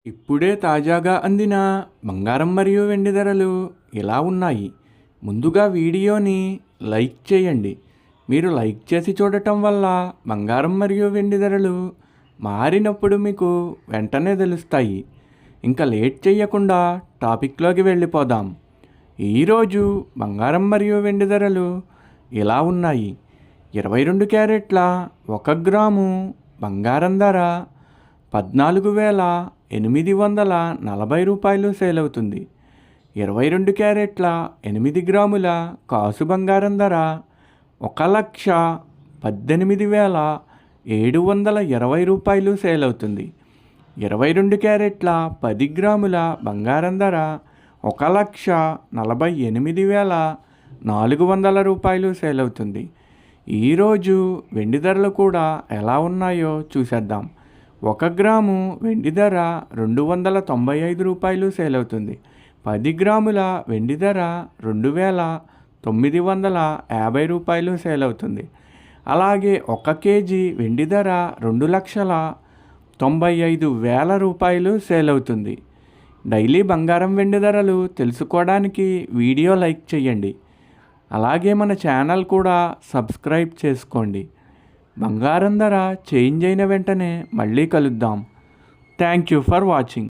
ఇప్పుడే తాజాగా అందిన బంగారం మరియు వెండి ధరలు ఎలా ఉన్నాయి? ముందుగా వీడియోని లైక్ చేయండి. మీరు లైక్ చేసి చూడటం వల్ల బంగారం మరియు వెండి ధరలు మారినప్పుడు మీకు వెంటనే తెలుస్తాయి. ఇంకా లేట్ చేయకుండా టాపిక్లోకి వెళ్ళిపోదాం. ఈరోజు బంగారం మరియు వెండి ధరలు ఎలా ఉన్నాయి? 22 క్యారెట్ల 1 గ్రాము బంగారం ధర 14,840 రూపాయలు సేల్ అవుతుంది. 22 క్యారెట్ల 8 గ్రాముల కాసు బంగారం ధర 1,18,720 రూపాయలు సేల్ అవుతుంది. 22 క్యారెట్ల 10 గ్రాముల బంగారం ధర 1,48,400 రూపాయలు సేల్ అవుతుంది. ఈరోజు వెండి ధరలు కూడా ఎలా ఉన్నాయో చూసేద్దాం. 1 గ్రాము వెండి ధర 295 రూపాయలు సేల్ అవుతుంది. 10 గ్రాముల వెండి ధర 2,950 రూపాయలు సేల్ అవుతుంది. అలాగే 1 కేజీ వెండి ధర 2,95,000 రూపాయలు సేల్ అవుతుంది. డైలీ బంగారం వెండి ధరలు తెలుసుకోవడానికి వీడియో లైక్ చేయండి. అలాగే మన ఛానల్ కూడా సబ్స్క్రైబ్ చేసుకోండి. బంగారం ధర చేంజ్ అయిన వెంటనే మళ్ళీ కలుద్దాం. Thank you for watching.